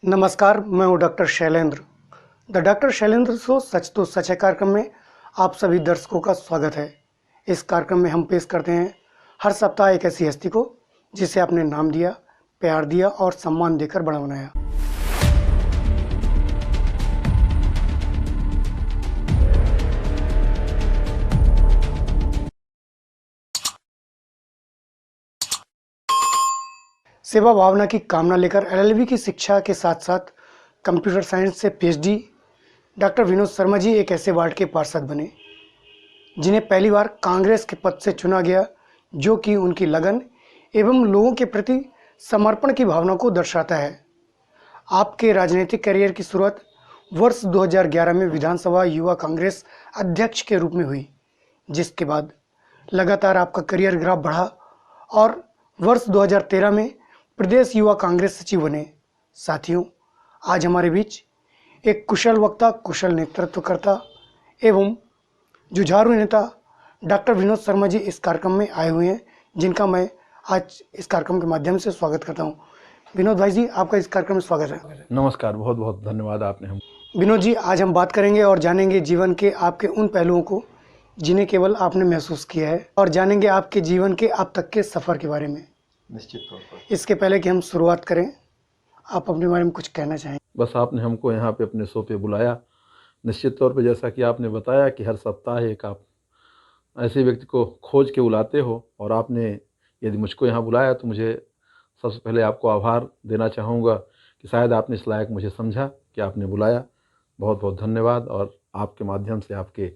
नमस्कार, मैं हूँ doctor Shailendra. The doctor Shailendra show सच तो सच है कार्यक्रम में आप सभी दर्शकों का स्वागत है। इस कार्यक्रम में हम पेश करते हैं हर सप्ताह एक ऐसी हस्ती को जिसे आपने नाम दिया, प्यार दिया और सम्मान देकर बड़ा बनाया। सेवा भावना की कामना लेकर एलएलबी की शिक्षा के साथ साथ कंप्यूटर साइंस से पीएचडी डॉक्टर विनोद शर्मा जी एक ऐसे वार्ड के पार्षद बने जिन्हें पहली बार कांग्रेस के पद से चुना गया, जो कि उनकी लगन एवं लोगों के प्रति समर्पण की भावना को दर्शाता है। आपके राजनीतिक करियर की शुरुआत वर्ष 2011 में विधानसभा युवा कांग्रेस अध्यक्ष के रूप में हुई, जिसके बाद लगातार आपका करियर ग्राफ बढ़ा और वर्ष 2013 में प्रदेश युवा कांग्रेस सचिव बने। साथियों, आज हमारे बीच एक कुशल वक्ता, कुशल नेतृत्वकर्ता एवं जुझारू नेता डॉक्टर विनोद शर्मा जी इस कार्यक्रम में आए हुए हैं, जिनका मैं आज इस कार्यक्रम के माध्यम से स्वागत करता हूं। विनोद भाई जी, आपका इस कार्यक्रम में स्वागत है। नमस्कार, बहुत बहुत धन्यवाद आपने हम। विनोद जी, आज हम बात करेंगे और जानेंगे जीवन के आपके उन पहलुओं को जिन्हें केवल आपने महसूस किया है, और जानेंगे आपके जीवन के अब तक के सफ़र के बारे में। निश्चित तौर पर इसके पहले कि हम शुरुआत करें, आप अपने बारे में कुछ कहना चाहें? बस आपने हमको यहाँ पे अपने शो पे बुलाया। निश्चित तौर पे जैसा कि आपने बताया कि हर सप्ताह एक आप ऐसे व्यक्ति को खोज के बुलाते हो, और आपने यदि मुझको यहाँ बुलाया तो मुझे सबसे पहले आपको आभार देना चाहूँगा कि शायद आपने इस लायक मुझे समझा कि आपने बुलाया। बहुत बहुत धन्यवाद। और आपके माध्यम से आपके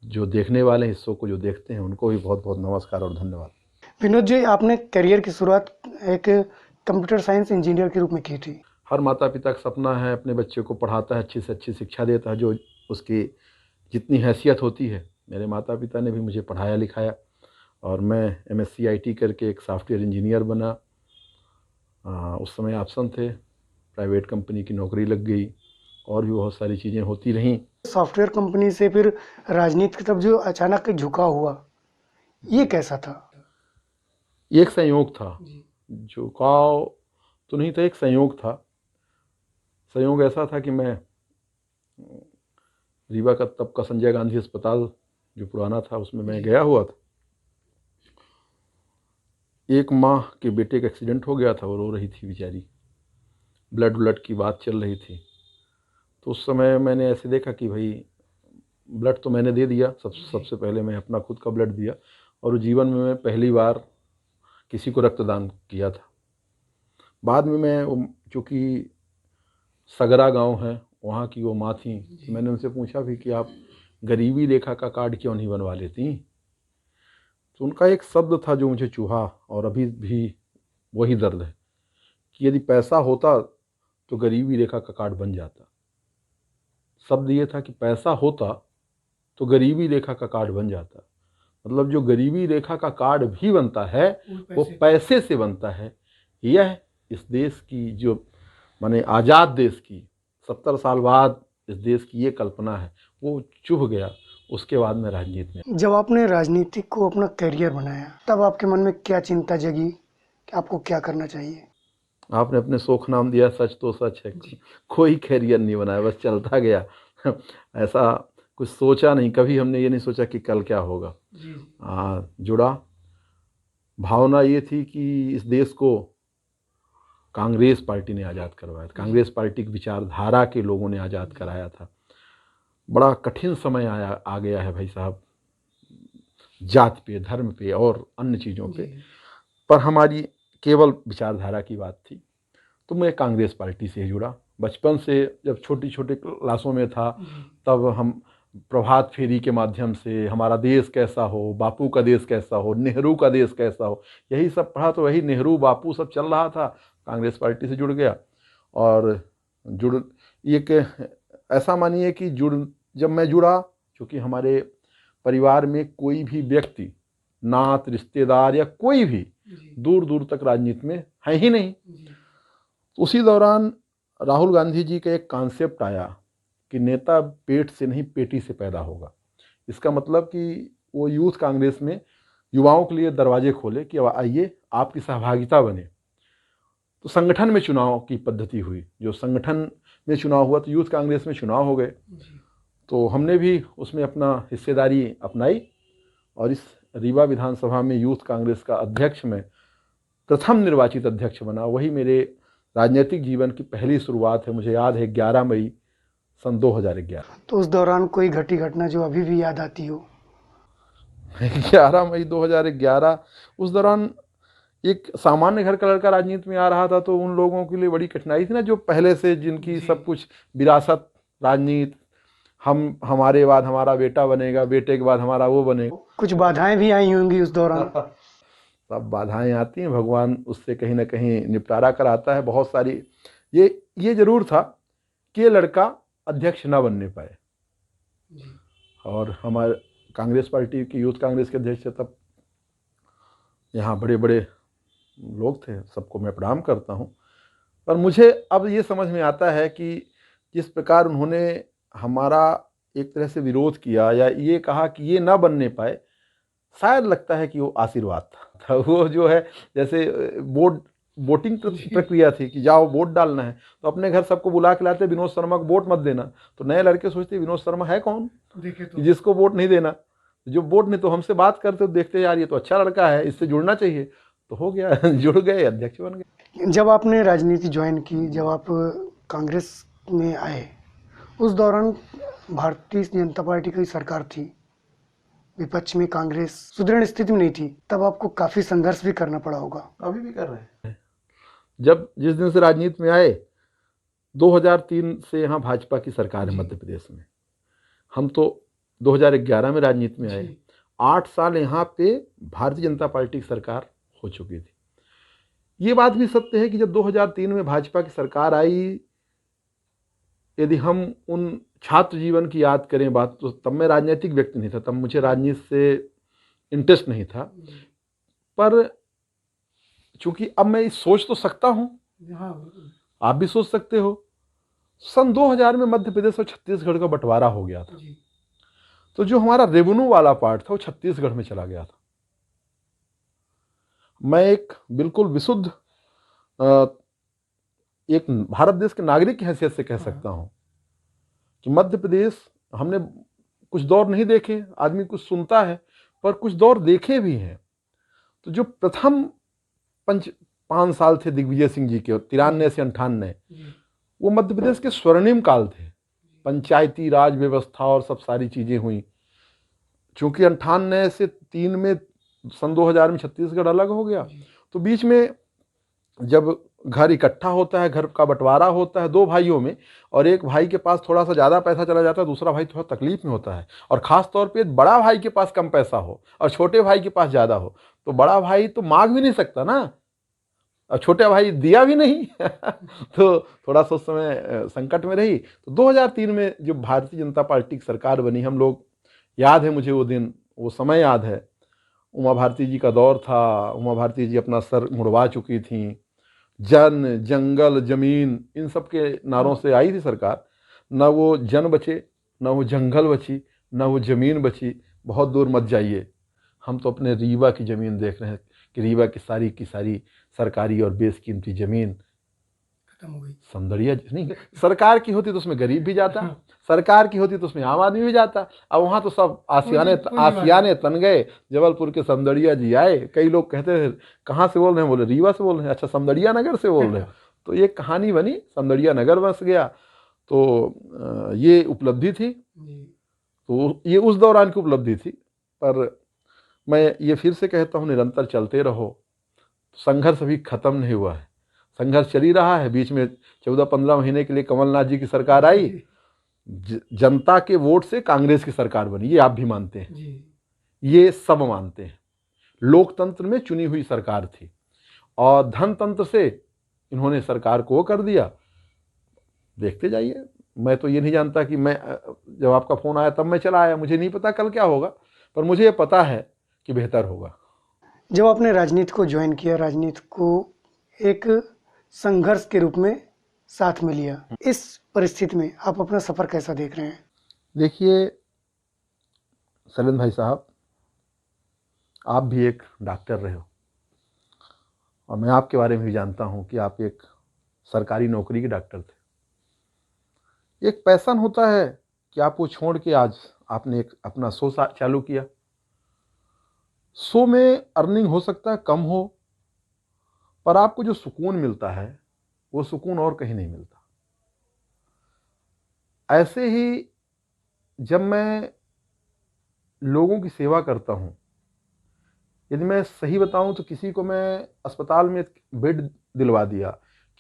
जो देखने वाले इस शो को जो देखते हैं उनको भी बहुत बहुत नमस्कार और धन्यवाद। विनोद जी, आपने करियर की शुरुआत एक कंप्यूटर साइंस इंजीनियर के रूप में की थी। हर माता पिता का सपना है, अपने बच्चे को पढ़ाता है, अच्छी से अच्छी शिक्षा देता है, जो उसकी जितनी हैसियत होती है। मेरे माता पिता ने भी मुझे पढ़ाया लिखाया और मैं MSc IT करके एक सॉफ्टवेयर इंजीनियर बना। उस समय ऑप्शन थे, प्राइवेट कंपनी की नौकरी लग गई और भी बहुत सारी चीज़ें होती रहीं। सॉफ्टवेयर कंपनी से फिर राजनीति की तरफ जो अचानक झुकाव हुआ, ये कैसा था? ये एक संयोग था, झुकाव तो नहीं था, एक संयोग था। संयोग ऐसा था कि मैं रीवा का तब का संजय गांधी अस्पताल जो पुराना था उसमें मैं गया हुआ था। एक माँ के बेटे का एक्सीडेंट हो गया था, वो रो रही थी बेचारी, ब्लड की बात चल रही थी। तो उस समय मैंने ऐसे देखा कि भाई ब्लड तो मैंने दे दिया, सबसे पहले मैं अपना खुद का ब्लड दिया, और जीवन में मैं पहली बार किसी को रक्तदान किया था। बाद में मैं, चूँकि सगरा गांव है, वहाँ की वो माँ थी, तो मैंने उनसे पूछा भी कि आप गरीबी रेखा का कार्ड क्यों नहीं बनवा लेती। तो उनका एक शब्द था जो मुझे चुभा, और अभी भी वही दर्द है कि यदि पैसा होता तो गरीबी रेखा का कार्ड बन जाता। शब्द ये था कि पैसा होता तो गरीबी रेखा का कार्ड बन जाता। मतलब जो गरीबी रेखा का कार्ड भी बनता है वो पैसे से बनता है। यह इस देश की, जो माने आज़ाद देश की 70 साल बाद इस देश की ये कल्पना है, वो चुभ गया। उसके बाद में राजनीति में, जब आपने राजनीति को अपना करियर बनाया, तब आपके मन में क्या चिंता जगी कि आपको क्या करना चाहिए? आपने अपने शोख नाम दिया सच तो सच है। कोई कैरियर नहीं बनाया, बस चलता गया। ऐसा कुछ सोचा नहीं, कभी हमने ये नहीं सोचा कि कल क्या होगा। जुड़ा, भावना ये थी कि इस देश को कांग्रेस पार्टी ने आज़ाद करवाया था, कांग्रेस पार्टी की विचारधारा के लोगों ने आज़ाद कराया था। बड़ा कठिन समय आ गया है भाई साहब, जात पे, धर्म पे और अन्य चीज़ों पे, पर हमारी केवल विचारधारा की बात थी। तो मैं कांग्रेस पार्टी से ही जुड़ा। बचपन से जब छोटी छोटी क्लासों में था तब हम प्रभात फेरी के माध्यम से हमारा देश कैसा हो, बापू का देश कैसा हो, नेहरू का देश कैसा हो, यही सब पढ़ा। तो वही नेहरू बापू सब चल रहा था, कांग्रेस पार्टी से जुड़ गया। और एक ऐसा मानिए कि जब मैं जुड़ा, क्योंकि हमारे परिवार में कोई भी व्यक्ति, नात रिश्तेदार या कोई भी दूर दूर तक राजनीति में है ही नहीं। उसी दौरान राहुल गांधी जी का एक कॉन्सेप्ट आया कि नेता पेट से नहीं पेटी से पैदा होगा। इसका मतलब कि वो यूथ कांग्रेस में युवाओं के लिए दरवाजे खोले कि आइए आपकी सहभागिता बने। तो संगठन में चुनाव की पद्धति हुई, जो संगठन में चुनाव हुआ तो यूथ कांग्रेस में चुनाव हो गए, तो हमने भी उसमें अपना हिस्सेदारी अपनाई और इस रीवा विधानसभा में यूथ कांग्रेस का अध्यक्ष में प्रथम निर्वाचित अध्यक्ष बना। वही मेरे राजनीतिक जीवन की पहली शुरुआत है। मुझे याद है 11 मई सन 2011। तो उस दौरान कोई घटी घटना जो अभी भी याद आती हो? 11 मई 2011, उस दौरान एक सामान्य घर का लड़का राजनीति में आ रहा था, तो उन लोगों के लिए बड़ी कठिनाई थी ना, जो पहले से जिनकी सब कुछ विरासत राजनीति, हमारे बाद हमारा बेटा बनेगा, बेटे के बाद हमारा वो बनेगा। कुछ बाधाएं भी आई होंगी उस दौरान? सब बाधाएं आती हैं, भगवान उससे कहीं ना कहीं निपटारा कराता है बहुत सारी। ये जरूर था कि ये लड़का अध्यक्ष ना बनने पाए, और हमारे कांग्रेस पार्टी की यूथ कांग्रेस के अध्यक्ष तब यहाँ बड़े बड़े लोग थे, सबको मैं प्रणाम करता हूँ। पर मुझे अब ये समझ में आता है कि जिस प्रकार उन्होंने हमारा एक तरह से विरोध किया या ये कहा कि ये ना बनने पाए, शायद लगता है कि वो आशीर्वाद था। वो जो है जैसे वोटिंग प्रक्रिया थी कि जाओ वोट डालना है, तो अपने घर सबको बुला के लाते, विनोद शर्मा को वोट मत देना। तो नए लड़के सोचते विनोद शर्मा है कौन देखे तो जिसको वोट नहीं देना। जो वोट नहीं, तो हमसे बात करते तो देखते यार ये तो अच्छा लड़का है, इससे जुड़ना चाहिए, तो हो गया जुड़ गए, अध्यक्ष बन गए। जब आपने राजनीति ज्वाइन की, जब आप कांग्रेस में आए, उस दौरान भारतीय जनता पार्टी की सरकार थी, विपक्ष में कांग्रेस सुदृढ़ स्थिति में नहीं थी, तब आपको काफी संघर्ष भी करना पड़ा होगा। अभी भी कर रहे हैं। जब जिस दिन से राजनीति में आए, 2003 से यहाँ भाजपा की सरकार है मध्य प्रदेश में। हम तो 2011 में राजनीति में आए, 8 साल यहाँ पे भारतीय जनता पार्टी की सरकार हो चुकी थी। ये बात भी सत्य है कि जब 2003 में भाजपा की सरकार आई, यदि हम उन छात्र जीवन की याद करें बात, तो तब मैं राजनीतिक व्यक्ति नहीं था, तब मुझे राजनीति से इंटरेस्ट नहीं था। पर चूंकि अब मैं सोच तो सकता हूँ, आप भी सोच सकते हो, सन 2000 में मध्य प्रदेश और छत्तीसगढ़ का बंटवारा हो गया था, तो जो हमारा रेवेन्यू वाला पार्ट था वो छत्तीसगढ़ में चला गया था। मैं एक बिल्कुल विशुद्ध एक भारत देश के नागरिक की हैसियत से कह सकता हूं कि मध्य प्रदेश, हमने कुछ दौर नहीं देखे, आदमी कुछ सुनता है, पर कुछ दौर देखे भी हैं। तो जो प्रथम 5 साल थे दिग्विजय सिंह जी के, 93 से 98, वो मध्य प्रदेश के स्वर्णिम काल थे। पंचायती राज व्यवस्था और सब सारी चीजें हुई। चूंकि 98 से 3 में, सन 2000 में छत्तीसगढ़ अलग हो गया, तो बीच में जब घर इकट्ठा होता है, घर का बंटवारा होता है 2 भाइयों में, और एक भाई के पास थोड़ा सा ज़्यादा पैसा चला जाता है, दूसरा भाई थोड़ा तकलीफ में होता है, और ख़ास तौर पे बड़ा भाई के पास कम पैसा हो और छोटे भाई के पास ज़्यादा हो, तो बड़ा भाई तो मांग भी नहीं सकता ना, और छोटा भाई दिया भी नहीं तो थोड़ा सा उस समय संकट में रही। तो 2003 में जो भारतीय जनता पार्टी की सरकार बनी, हम लोग, याद है मुझे वो दिन, वो समय याद है, उमा भारती जी का दौर था। उमा भारती जी अपना सर मुड़वा चुकी थी, जन, जंगल, जमीन, इन सब के नारों से आई थी सरकार। न वो जन बचे, न वो जंगल बची, न वो जमीन बची। बहुत दूर मत जाइए, हम तो अपने रीवा की ज़मीन देख रहे हैं कि रीवा की सारी सरकारी और बेशकीमती ज़मीन खत्म हो गई। समदड़िया नहीं, सरकार की होती तो उसमें गरीब भी जाता, सरकार की होती तो उसमें आम आदमी भी जाता। अब वहाँ तो सब आसियाने तन गए। जबलपुर के समदड़िया जी आए, कई लोग कहते थे कहाँ से बोल रहे हैं, बोले रीवा से बोल रहे हैं, अच्छा समदड़िया नगर से बोल रहे हैं। तो ये कहानी बनी, समदड़िया नगर बस गया। तो ये उपलब्धि थी, तो ये उस दौरान की उपलब्धि थी। पर मैं ये फिर से कहता हूँ, निरंतर चलते रहो, संघर्ष अभी खत्म नहीं हुआ है, संघर्ष चल ही रहा है। बीच में 14-15 महीने के लिए कमलनाथ जी की सरकार आई, जनता के वोट से कांग्रेस की सरकार बनी, ये आप भी मानते हैं, ये सब मानते हैं। लोकतंत्र में चुनी हुई सरकार थी, और धनतंत्र से इन्होंने सरकार को कर दिया। देखते जाइए, मैं तो ये नहीं जानता कि मैं, जब आपका फोन आया तब मैं चला आया, मुझे नहीं पता कल क्या होगा, पर मुझे ये पता है कि बेहतर होगा। जब आपने राजनीति को ज्वाइन किया, राजनीति को एक संघर्ष के रूप में साथ में लिया, इस परिस्थिति में आप अपना सफर कैसा देख रहे हैं? देखिए शैलेंद्र भाई साहब, आप भी एक डॉक्टर रहे हो, और मैं आपके बारे में भी जानता हूँ कि आप एक सरकारी नौकरी के डॉक्टर थे। एक पैशन होता है कि आपको छोड़ के आज आपने एक अपना शो चालू किया। शो में अर्निंग हो सकता है कम हो, पर आपको जो सुकून मिलता है वो सुकून और कहीं नहीं मिलता। ऐसे ही जब मैं लोगों की सेवा करता हूँ, यदि मैं सही बताऊं तो किसी को मैं अस्पताल में बेड दिलवा दिया,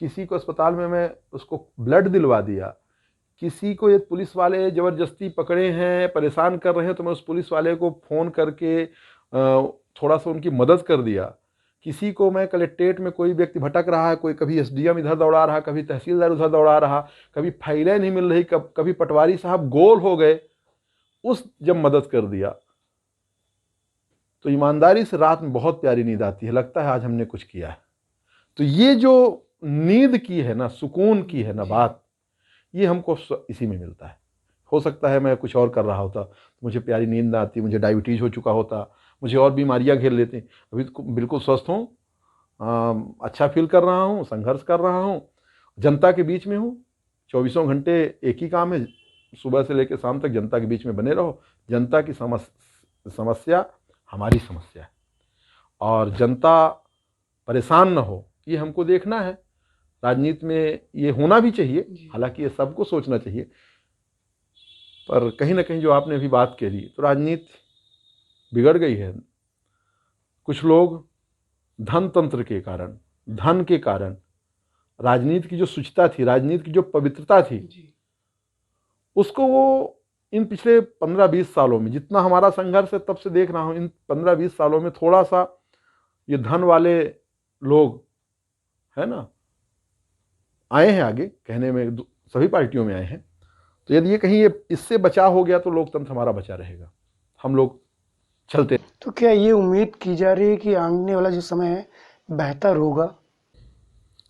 किसी को अस्पताल में मैं उसको ब्लड दिलवा दिया, किसी को ये पुलिस वाले ज़बरदस्ती पकड़े हैं परेशान कर रहे हैं तो मैं उस पुलिस वाले को फ़ोन करके थोड़ा सा उनकी मदद कर दिया, किसी को मैं कलेक्ट्रेट में कोई व्यक्ति भटक रहा है, कोई कभी एसडीएम इधर दौड़ा रहा, कभी तहसीलदार उधर दौड़ा रहा, कभी फाइलें नहीं मिल रही, कभी पटवारी साहब गोल हो गए, उस जब मदद कर दिया तो ईमानदारी से रात में बहुत प्यारी नींद आती है, लगता है आज हमने कुछ किया है। तो ये जो नींद की है ना, सुकून की है ना बात, ये हमको इसी में मिलता है। हो सकता है मैं कुछ और कर रहा होता तो मुझे प्यारी नींद ना आती, मुझे डायबिटीज़ हो चुका होता, मुझे और बीमारियां घेर लेती। अभी तो बिल्कुल स्वस्थ हूँ, अच्छा फील कर रहा हूँ, संघर्ष कर रहा हूँ, जनता के बीच में हूँ। 24 घंटे एक ही काम है, सुबह से लेकर शाम तक जनता के बीच में बने रहो। जनता की समस्या हमारी समस्या है और जनता परेशान न हो ये हमको देखना है। राजनीति में ये होना भी चाहिए, हालांकि ये सबको सोचना चाहिए, पर कहीं ना कहीं जो आपने अभी बात कह दी तो राजनीति बिगड़ गई है। कुछ लोग धन तंत्र के कारण, धन के कारण राजनीति की जो शुचिता थी, राजनीति की जो पवित्रता थी, उसको वो इन पिछले 15-20 सालों में जितना हमारा संघर्ष है तब से देख रहा हूँ, इन 15-20 सालों में थोड़ा सा ये धन वाले लोग है ना आए हैं आगे, कहने में सभी पार्टियों में आए हैं। तो यदि ये कहीं ये इससे बचा हो गया तो लोकतंत्र हमारा बचा रहेगा, हम लोग चलते। तो क्या ये उम्मीद की जा रही है कि आने वाला जो समय है बेहतर होगा?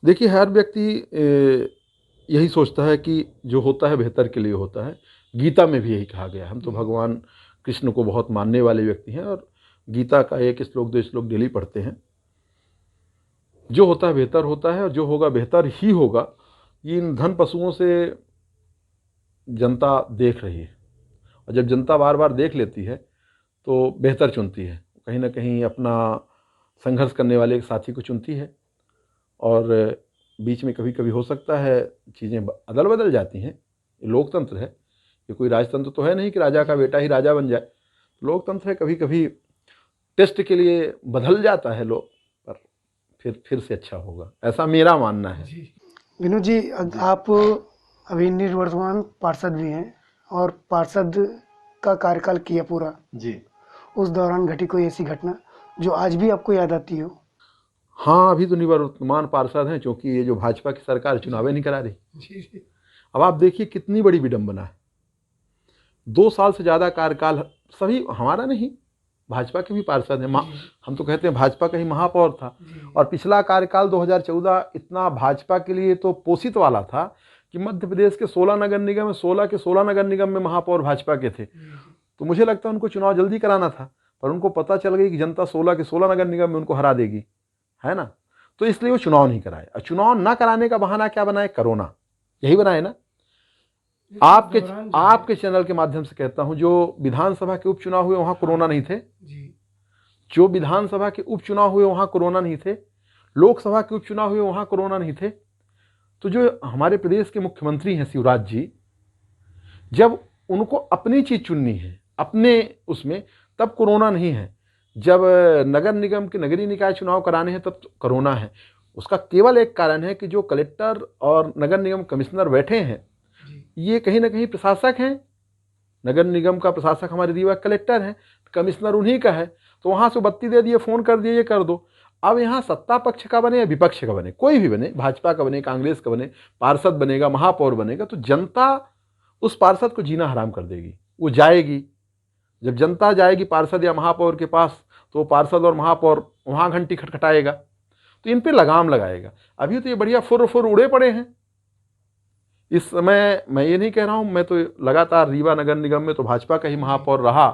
देखिए, हर व्यक्ति यही सोचता है कि जो होता है बेहतर के लिए होता है। गीता में भी यही कहा गया है। हम तो भगवान कृष्ण को बहुत मानने वाले व्यक्ति हैं और गीता का एक श्लोक 2 श्लोक डेली पढ़ते हैं। जो होता है बेहतर होता है और जो होगा बेहतर ही होगा। ये इन धन पशुओं से जनता देख रही है और जब जनता बार बार देख लेती है तो बेहतर चुनती है, कहीं ना कहीं अपना संघर्ष करने वाले एक साथी को चुनती है। और बीच में कभी कभी हो सकता है चीज़ें अदल बदल जाती हैं, ये लोकतंत्र है, ये कोई राजतंत्र तो है नहीं कि राजा का बेटा ही राजा बन जाए। लोकतंत्र है, कभी कभी टेस्ट के लिए बदल जाता है लोग, पर फिर से अच्छा होगा, ऐसा मेरा मानना है। विनोद जी, आप अभी निवर्तमान पार्षद भी हैं और पार्षद का कार्यकाल किया पूरा जी। उस दौरान घटी कोई ऐसी घटना जो आज भी आपको याद आती हो? हाँ, अभी तो निवर्तमान पार्षद हैं क्योंकि ये जो भाजपा की सरकार चुनाव नहीं करा रही। अब आप देखिए कितनी बड़ी विडंबना है। 2 साल से ज़्यादा कार्यकाल, सभी हमारा नहीं, भाजपा के भी पार्षद हैं। हम तो कहते हैं भाजपा का ही महापौर था और पिछला कार्यकाल 2014 इतना भाजपा के लिए तो पोषित वाला था कि मध्य प्रदेश के 16 नगर निगम में 16 के 16 नगर निगम में महापौर भाजपा के थे। तो मुझे लगता है उनको चुनाव जल्दी कराना था, पर उनको पता चल गई कि जनता 16 के 16 नगर निगम में उनको हरा देगी, है ना। तो इसलिए वो चुनाव नहीं कराए। और चुनाव ना कराने का बहाना क्या बनाए? कोरोना, यही बनाए ना। आपके चैनल के माध्यम से कहता हूं, जो विधानसभा के उपचुनाव हुए वहां कोरोना नहीं थे, जो विधानसभा के उपचुनाव हुए वहां कोरोना नहीं थे, लोकसभा के उपचुनाव हुए वहां कोरोना नहीं थे। तो जो हमारे प्रदेश के मुख्यमंत्री हैं शिवराज जी, जब उनको अपनी चीज चुननी है अपने उसमें, तब कोरोना नहीं है। जब नगर निगम के नगरीय निकाय चुनाव कराने हैं तब तो कोरोना है। उसका केवल एक कारण है कि जो कलेक्टर और नगर निगम कमिश्नर बैठे हैं ये कहीं ना कहीं प्रशासक हैं। नगर निगम का प्रशासक हमारे रीवा कलेक्टर है, कमिश्नर उन्हीं का है। तो वहाँ से बत्ती दे दिए, फ़ोन कर दिए, ये कर दो। अब यहाँ सत्ता पक्ष का बने या विपक्ष का बने, कोई भी बने, भाजपा का बने, कांग्रेस का बने, पार्षद बनेगा, महापौर बनेगा, तो जनता उस पार्षद को जीना हराम कर देगी। वो जाएगी, जब जनता जाएगी पार्षद या महापौर के पास तो वो पार्षद और महापौर वहाँ घंटी खटखटाएगा, तो इन पे लगाम लगाएगा। अभी तो ये बढ़िया फुर फुर उड़े पड़े हैं। इस समय मैं ये नहीं कह रहा हूँ, मैं तो लगातार रीवा नगर निगम में तो भाजपा का ही महापौर रहा,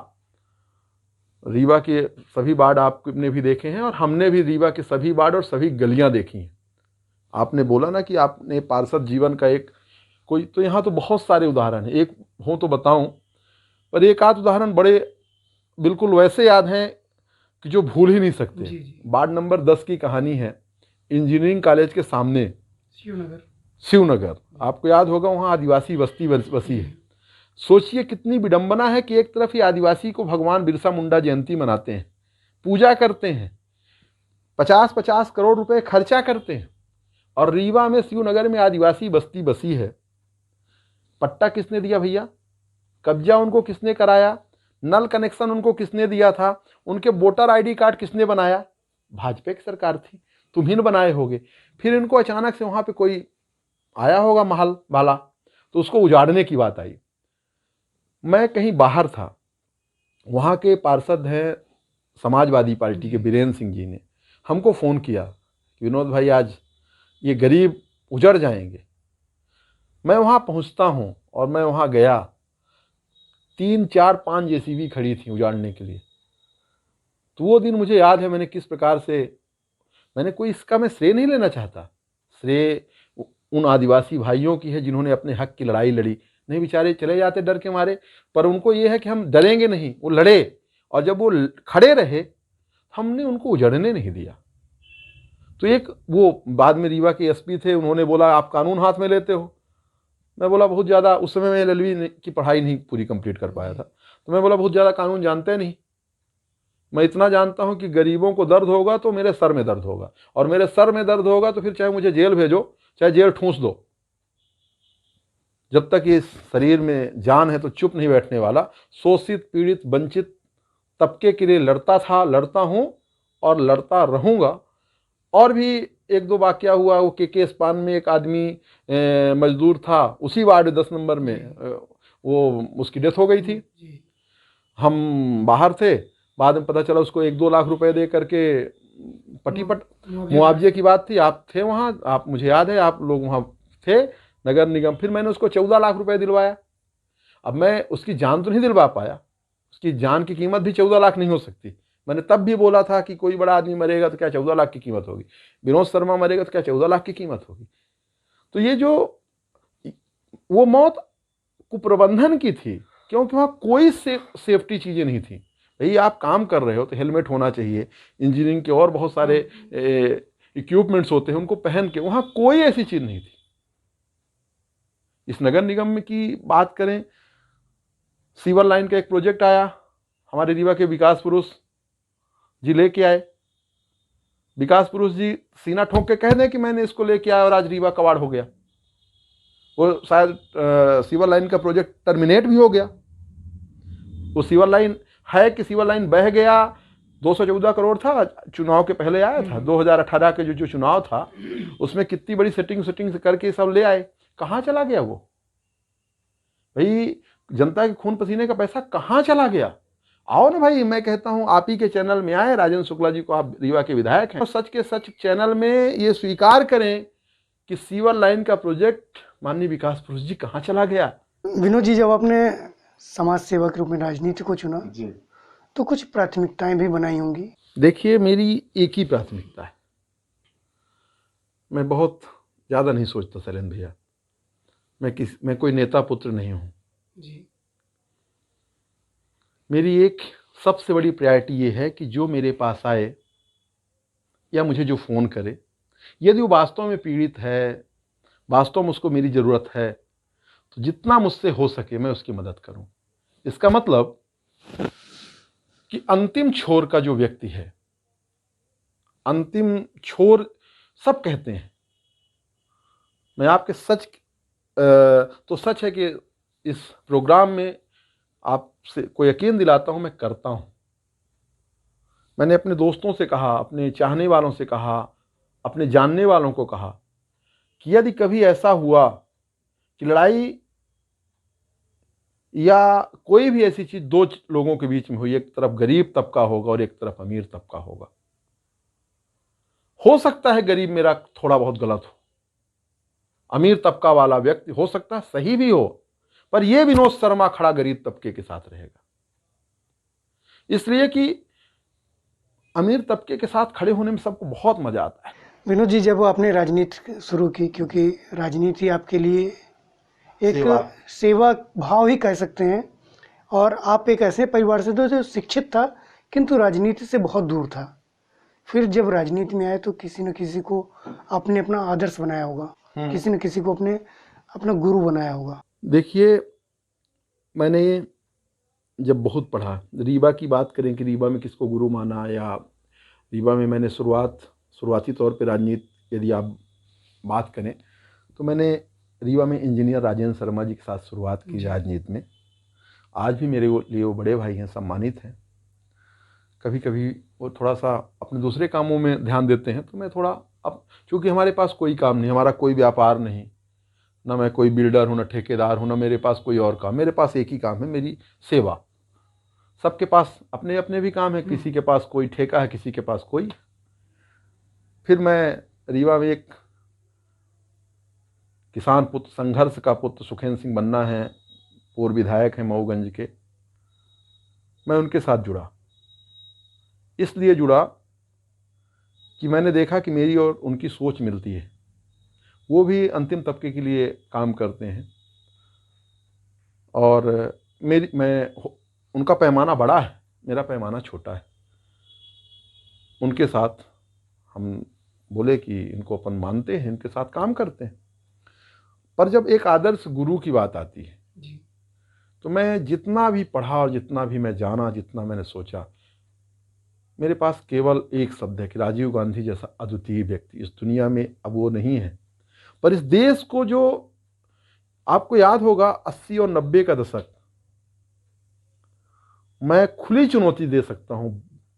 रीवा के सभी वार्ड आपने भी देखे हैं और हमने भी रीवा के सभी वार्ड और सभी गलियां देखी हैं। आपने बोला ना कि आपने पार्षद जीवन का एक कोई, तो यहाँ तो बहुत सारे उदाहरण हैं, एक हो तो बताऊं, पर एक आध उदाहरण बड़े बिल्कुल वैसे याद हैं कि जो भूल ही नहीं सकते। वार्ड नंबर 10 की कहानी है, इंजीनियरिंग कॉलेज के सामने शिवनगर, आपको याद होगा, वहाँ आदिवासी बस्ती बसी है। सोचिए कितनी विडंबना है कि एक तरफ ही आदिवासी को भगवान बिरसा मुंडा जयंती मनाते हैं, पूजा करते हैं, 50-50 करोड़ रुपए खर्चा करते हैं, और रीवा में शिवनगर में आदिवासी बस्ती बसी है। पट्टा किसने दिया भैया? कब्जा उनको किसने कराया? नल कनेक्शन उनको किसने दिया था? उनके वोटर आईडी कार्ड किसने बनाया? भाजपा की सरकार थी, तुम्ही ने बनाए होगे। फिर इनको अचानक से वहां पे कोई आया होगा महल वाला, तो उसको उजाड़ने की बात आई। मैं कहीं बाहर था, वहाँ के पार्षद हैं समाजवादी पार्टी के बीरेन्द्र सिंह जी ने हमको फ़ोन किया कि विनोद भाई आज ये गरीब उजड़ जाएंगे। मैं वहाँ पहुँचता हूँ और मैं वहाँ गया, 3, 4, 5 जेसीबी खड़ी थी उजाड़ने के लिए। तो वो दिन मुझे याद है, मैंने किस प्रकार से, मैंने कोई इसका मैं श्रेय नहीं लेना चाहता, श्रेय उन आदिवासी भाइयों की है जिन्होंने अपने हक की लड़ाई लड़ी। नहीं, बेचारे चले जाते डर के मारे, पर उनको ये है कि हम डरेंगे नहीं, वो लड़े, और जब वो खड़े रहे हमने उनको उजड़ने नहीं दिया। तो एक वो बाद में रीवा के एसपी थे, उन्होंने बोला आप कानून हाथ में लेते हो। मैं बोला बहुत ज़्यादा, उस समय मैं एलएलबी की पढ़ाई नहीं पूरी कंप्लीट कर पाया था, तो मैं बोला बहुत ज़्यादा कानून जानते नहीं, मैं इतना जानता हूं कि गरीबों को दर्द होगा तो मेरे सर में दर्द होगा, और मेरे सर में दर्द होगा तो फिर चाहे मुझे जेल भेजो, चाहे जेल ठूंस दो, जब तक ये शरीर में जान है तो चुप नहीं बैठने वाला। शोषित, पीड़ित, वंचित तबके के लिए लड़ता था, लड़ता हूं और लड़ता रहूंगा। और भी एक दो वाकया हुआ, वो के स्पान में एक आदमी मजदूर था, उसी वार्ड 10 नंबर में, वो उसकी डेथ हो गई थी। हम बाहर थे, बाद में पता चला उसको 1-2 लाख रुपए दे करके पट्टीपट मुआवजे की बात थी। आप थे वहाँ, आप, मुझे याद है आप लोग वहाँ थे, नगर निगम। फिर मैंने उसको 14 लाख रुपए दिलवाया। अब मैं उसकी जान तो नहीं दिलवा पाया, उसकी जान की कीमत भी 14 लाख नहीं हो सकती। मैंने तब भी बोला था कि कोई बड़ा आदमी मरेगा तो क्या 14 लाख की कीमत होगी, विनोद शर्मा मरेगा तो क्या 14 लाख की कीमत होगी। तो ये जो वो मौत कुप्रबंधन की थी, क्योंकि वहाँ कोई सेफ्टी चीज़ें नहीं थी। भाई आप काम कर रहे हो तो हेलमेट होना चाहिए, इंजीनियरिंग के और बहुत सारे इक्विपमेंट्स होते हैं, उनको पहन के, वहाँ कोई ऐसी चीज़ नहीं थी। इस नगर निगम की बात करें, सीवर लाइन का एक प्रोजेक्ट आया, हमारे रीवा के विकास पुरुष जी लेके आए। विकास पुरुष जी सीना ठोक के कह दें कि मैंने इसको लेके आया और आज रीवा कबाड़ हो गया। वो शायद सीवर लाइन का प्रोजेक्ट टर्मिनेट भी हो गया। वो सीवर लाइन है कि सीवर लाइन बह गया, 214 करोड़ था, चुनाव के पहले आया था, 2018 के जो चुनाव था उसमें कितनी बड़ी सेटिंग करके सब ले आए, कहाँ चला गया वो? भाई जनता के खून पसीने का पैसा कहाँ चला गया? आओ ना भाई, मैं कहता हूं आप ही के चैनल में आए, राजेंद्र शुक्ला जी को, आप रीवा के विधायक हैं, सच के सच चैनल में ये स्वीकार करें कि सीवर लाइन का प्रोजेक्ट माननीय विकास पुरुष जी कहाँ चला गया। विनोद जी, जब आपने समाज सेवा के रूप में राजनीति को चुना जी, तो कुछ प्राथमिकताएं भी बनाई होंगी। देखिए, मेरी एक ही प्राथमिकता है, मैं बहुत ज़्यादा नहीं सोचता शैलेंद्र भैया, मैं कोई नेता पुत्र नहीं हूँ जी। मेरी एक सबसे बड़ी प्रायोरिटी ये है कि जो मेरे पास आए या मुझे जो फ़ोन करे, यदि वो वास्तव में पीड़ित है, वास्तव में उसको मेरी ज़रूरत है, तो जितना मुझसे हो सके मैं उसकी मदद करूं। इसका मतलब कि अंतिम छोर का जो व्यक्ति है, अंतिम छोर सब कहते हैं, मैं आपके सच तो सच है कि इस प्रोग्राम में आपसे कोई यकीन दिलाता हूं, मैं करता हूं। मैंने अपने दोस्तों से कहा, अपने चाहने वालों से कहा, अपने जानने वालों को कहा कि यदि कभी ऐसा हुआ कि लड़ाई या कोई भी ऐसी चीज दो लोगों के बीच में हुई, एक तरफ गरीब तबका होगा और एक तरफ अमीर तबका होगा, हो सकता है गरीब मेरा थोड़ा बहुत गलत हो, अमीर तबका वाला व्यक्ति हो सकता है सही भी हो, पर यह विनोद शर्मा खड़ा गरीब तबके के साथ रहेगा। इसलिए कि अमीर तबके के साथ खड़े होने में सबको बहुत मजा आता है। विनोद जी, जब आपने राजनीति शुरू की, क्योंकि राजनीति आपके लिए एक सेवा भाव ही कह सकते हैं, और आप एक ऐसे परिवार से थे जो शिक्षित था किंतु राजनीति से बहुत दूर था। फिर जब राजनीति में आए तो किसी न किसी को आपने अपना आदर्श बनाया होगा, किसी न किसी को अपना गुरु बनाया होगा। देखिए, मैंने जब बहुत पढ़ा, रीवा की बात करें कि रीवा में किसको गुरु माना, या रीवा में मैंने शुरुआती तौर पे राजनीति यदि आप बात करें तो मैंने रीवा में इंजीनियर राजेंद्र शर्मा जी के साथ शुरुआत की राजनीति में। आज भी मेरे लिए वो बड़े भाई हैं, सम्मानित हैं। कभी कभी वो थोड़ा सा अपने दूसरे कामों में ध्यान देते हैं, तो मैं थोड़ा, अब चूँकि हमारे पास कोई काम नहीं, हमारा कोई व्यापार नहीं, ना मैं कोई बिल्डर हूँ, ना ठेकेदार हूँ, ना मेरे पास कोई और काम, मेरे पास एक ही काम है, मेरी सेवा। सबके पास अपने अपने भी काम है, किसी के पास कोई ठेका है, किसी के पास कोई। फिर मैं रीवा में एक किसान पुत्र, संघर्ष का पुत्र सुखेंद्र सिंह बन्ना है, पूर्व विधायक हैं मऊगंज के, मैं उनके साथ जुड़ा। इसलिए जुड़ा कि मैंने देखा कि मेरी और उनकी सोच मिलती है। वो भी अंतिम तबके के लिए काम करते हैं और उनका पैमाना बड़ा है, मेरा पैमाना छोटा है। उनके साथ हम बोले कि इनको अपन मानते हैं, इनके साथ काम करते हैं। पर जब एक आदर्श गुरु की बात आती है जी, तो मैं जितना भी पढ़ा और जितना भी मैं जाना, जितना मैंने सोचा, मेरे पास केवल एक शब्द है कि राजीव गांधी जैसा अद्वितीय व्यक्ति इस दुनिया में अब वो नहीं है। पर इस देश को, जो आपको याद होगा 80 और 90 का दशक, मैं खुली चुनौती दे सकता हूं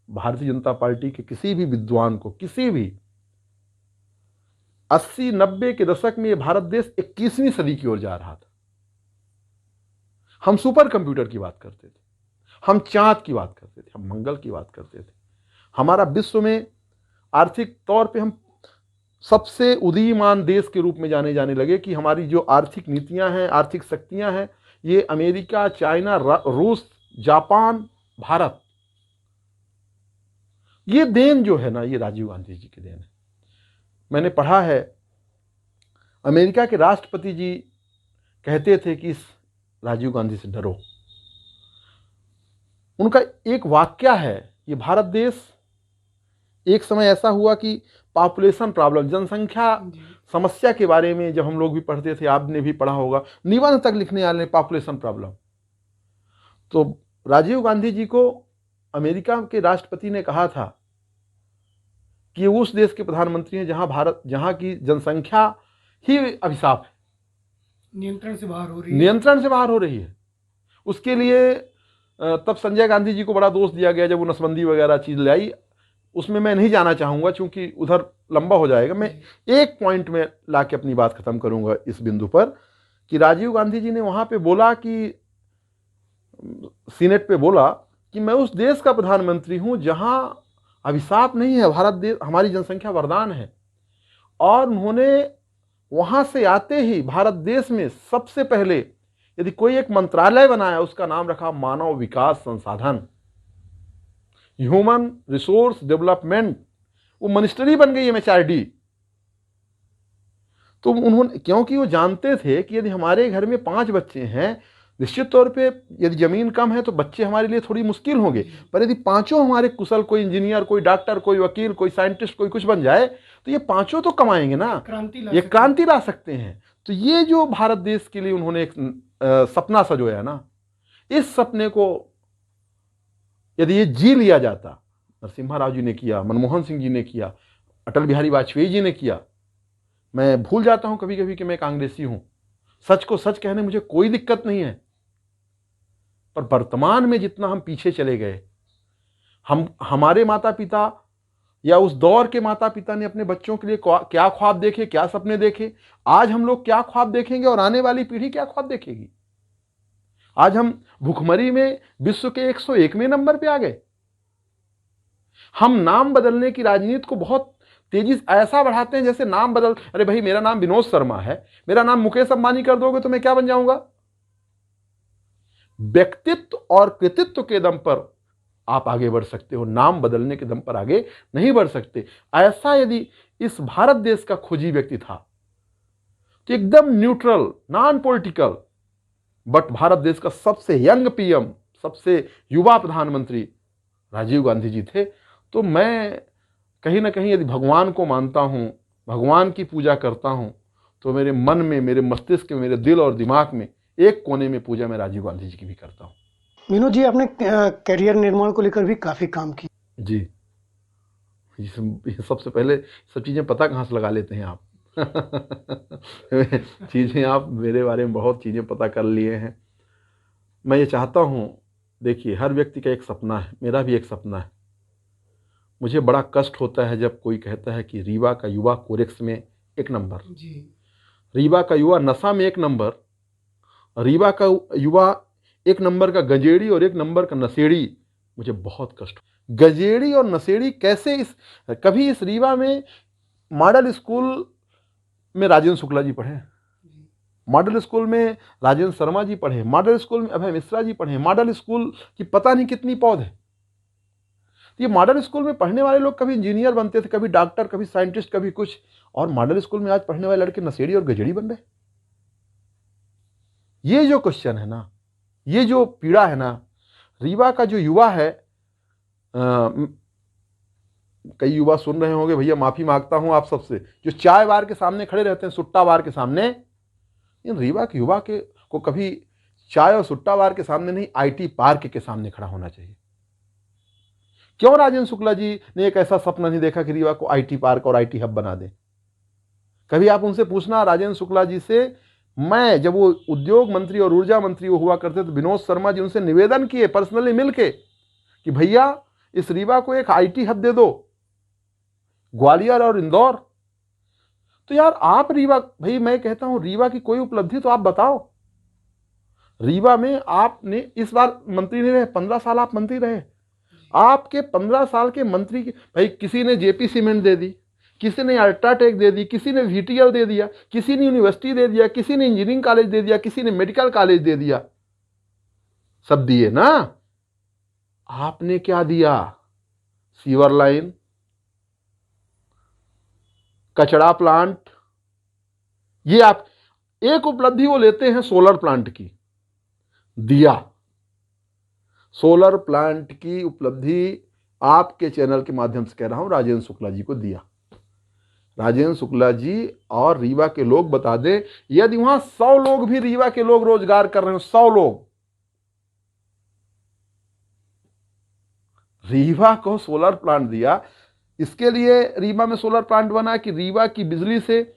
भारतीय जनता पार्टी के किसी भी विद्वान को, किसी भी, 80-90 के दशक में ये भारत देश 21वीं सदी की ओर जा रहा था। हम सुपर कंप्यूटर की बात करते थे, हम चांद की बात करते थे, हम मंगल की बात करते थे। हमारा विश्व में आर्थिक तौर पे हम सबसे उदीयमान देश के रूप में जाने लगे कि हमारी जो आर्थिक नीतियां हैं, आर्थिक शक्तियां हैं, ये अमेरिका, चाइना, रूस, जापान, भारत, ये देन जो है ना, ये राजीव गांधी जी की देन है। मैंने पढ़ा है, अमेरिका के राष्ट्रपति जी कहते थे कि इस राजीव गांधी से डरो। उनका एक वाक्य है, ये भारत देश एक समय ऐसा हुआ कि पॉपुलेशन प्रॉब्लम, जनसंख्या समस्या के बारे में जब हम लोग भी पढ़ते थे, आपने भी पढ़ा होगा, निबंध तक लिखने वाले पॉपुलेशन प्रॉब्लम। तो राजीव गांधी जी को अमेरिका के राष्ट्रपति ने कहा था कि उस देश के प्रधानमंत्री हैं जहां की जनसंख्या ही अभिशाप है, नियंत्रण से बाहर हो रही है। उसके लिए तब संजय गांधी जी को बड़ा दोष दिया गया जब वो नसबंदी वगैरह चीज ले आई। उसमें मैं नहीं जाना चाहूंगा क्योंकि उधर लंबा हो जाएगा। मैं एक पॉइंट में लाके अपनी बात खत्म करूंगा इस बिंदु पर कि राजीव गांधी जी ने वहां पे बोला कि सीनेट पे बोला कि मैं उस देश का प्रधानमंत्री हूं जहां अभिशाप नहीं है, भारत देश, हमारी जनसंख्या वरदान है। और उन्होंने वहां से आते ही भारत देश में सबसे पहले यदि कोई एक मंत्रालय बनाया, उसका नाम रखा मानव विकास संसाधन, ह्यूमन रिसोर्स डेवलपमेंट। वो मिनिस्ट्री बन गई MHRD। तो उन्होंने, क्योंकि वो जानते थे कि यदि हमारे घर में 5 बच्चे हैं, निश्चित तौर पे यदि जमीन कम है तो बच्चे हमारे लिए थोड़ी मुश्किल होंगे, पर यदि 5 हमारे कुशल, कोई इंजीनियर, कोई डॉक्टर, कोई वकील, कोई साइंटिस्ट, कोई कुछ बन जाए, तो ये 5 तो कमाएंगे ना, ये क्रांति ला सकते हैं। तो ये जो भारत देश के लिए उन्होंने एक सपना सजोया ना, इस सपने को यदि ये जी लिया जाता, नरसिम्हा राव जी ने किया, मनमोहन सिंह जी ने किया, अटल बिहारी वाजपेयी जी ने किया। मैं भूल जाता हूं कभी कभी कि मैं कांग्रेसी हूं, सच को सच कहने मुझे कोई दिक्कत नहीं है, पर वर्तमान में जितना हम पीछे चले गए, हमारे माता पिता या उस दौर के माता पिता ने अपने बच्चों के लिए क्या ख्वाब देखे, क्या सपने देखे, आज हम लोग क्या ख्वाब देखेंगे और आने वाली पीढ़ी क्या ख्वाब देखेगी। आज हम भुखमरी में विश्व के 101वें नंबर पे आ गए। हम नाम बदलने की राजनीति को बहुत तेजी से ऐसा बढ़ाते हैं जैसे नाम बदल, अरे भाई मेरा नाम विनोद शर्मा है, मेरा नाम मुकेश अंबानी कर दोगे तो मैं क्या बन जाऊंगा। व्यक्तित्व और कृतित्व के दम पर आप आगे बढ़ सकते हो, नाम बदलने के दम पर आगे नहीं बढ़ सकते। ऐसा यदि इस भारत देश का खोजी व्यक्ति था तो एकदम neutral, non political, but Bharat देश का सबसे यंग पीएम, सबसे युवा प्रधानमंत्री राजीव गांधी जी थे। तो मैं कहीं ना कहीं यदि भगवान को मानता हूं, भगवान की पूजा करता हूं, तो मेरे मन में, मेरे मस्तिष्क में, मेरे दिल और दिमाग में एक कोने में पूजा मैं राजीव गांधी जी की भी करता हूं। विनोद जी, आपने करियर निर्माण को लेकर भी काफ़ी काम किया। जी, ये सबसे पहले सब चीज़ें पता कहाँ से लगा लेते हैं आप? चीज़ें आप मेरे बारे में बहुत चीज़ें पता कर लिए हैं। मैं ये चाहता हूँ, देखिए हर व्यक्ति का एक सपना है, मेरा भी एक सपना है। मुझे बड़ा कष्ट होता है जब कोई कहता है कि रीवा का युवा कोरेक्स में 1 नंबर, जी। रीवा का युवा नशा में 1 नंबर, रीवा का युवा 1 नंबर का गंजेड़ी और 1 नंबर का नशेड़ी। मुझे बहुत कष्ट। गंजेड़ी और नशेड़ी कैसे कभी इस रीवा में मॉडल स्कूल में राजेंद्र शुक्ला जी पढ़े, मॉडल स्कूल में राजेंद्र शर्मा जी पढ़े, मॉडल स्कूल में अभय मिश्रा जी पढ़े, मॉडल स्कूल की पता नहीं कितनी पौध है। ये मॉडल स्कूल में पढ़ने वाले लोग कभी इंजीनियर बनते थे, कभी डॉक्टर, कभी साइंटिस्ट, कभी कुछ, और मॉडल स्कूल में आज पढ़ने वाले लड़के नशेड़ी और गजेड़ी बन रहे। ये जो क्वेश्चन है ना, ये जो पीड़ा है ना, रीवा का जो युवा है, कई युवा सुन रहे होंगे, भैया माफी मांगता हूं आप सबसे, जो चाय बार के सामने खड़े रहते हैं, सुट्टा बार के सामने, इन रीवा के युवा को कभी चाय और सुट्टा बार के सामने नहीं, आईटी पार्क के सामने खड़ा होना चाहिए। क्यों राजेंद्र शुक्ला जी ने एक ऐसा सपना नहीं देखा कि रीवा को आईटी पार्क और आईटी हब बना दे? कभी आप उनसे पूछना राजेंद्र शुक्ला जी से, मैं जब वो उद्योग मंत्री और ऊर्जा मंत्री वो हुआ करते तो विनोद शर्मा जी उनसे निवेदन किए पर्सनली मिलके कि भैया इस रीवा को एक आईटी हब दे दो, ग्वालियर और इंदौर। तो यार आप रीवा, भाई मैं कहता हूं रीवा की कोई उपलब्धि तो आप बताओ। रीवा में आपने इस बार मंत्री नहीं रहे, 15 साल आप मंत्री रहे, आपके 15 साल के मंत्री भाई किसी ने जेपी सीमेंट दे दी, किसी ने अल्ट्राटेक दे दी, किसी ने वीटीएल दे दिया, किसी ने यूनिवर्सिटी दे दिया, किसी ने इंजीनियरिंग कॉलेज दे दिया, किसी ने मेडिकल कॉलेज दे दिया, सब दिए ना। आपने क्या दिया? सीवर लाइन, कचरा प्लांट। ये आप एक उपलब्धि वो लेते हैं सोलर प्लांट की, दिया। सोलर प्लांट की उपलब्धि आपके चैनल के माध्यम से कह रहा हूं, राजेंद्र शुक्ला जी को दिया। राजेंद्र शुक्ला जी और रीवा के लोग बता दें, यदि वहां 100 लोग भी रीवा के लोग रोजगार कर रहे हो, 100 लोग, रीवा को सोलर प्लांट दिया। इसके लिए रीवा में सोलर प्लांट बना कि रीवा की बिजली से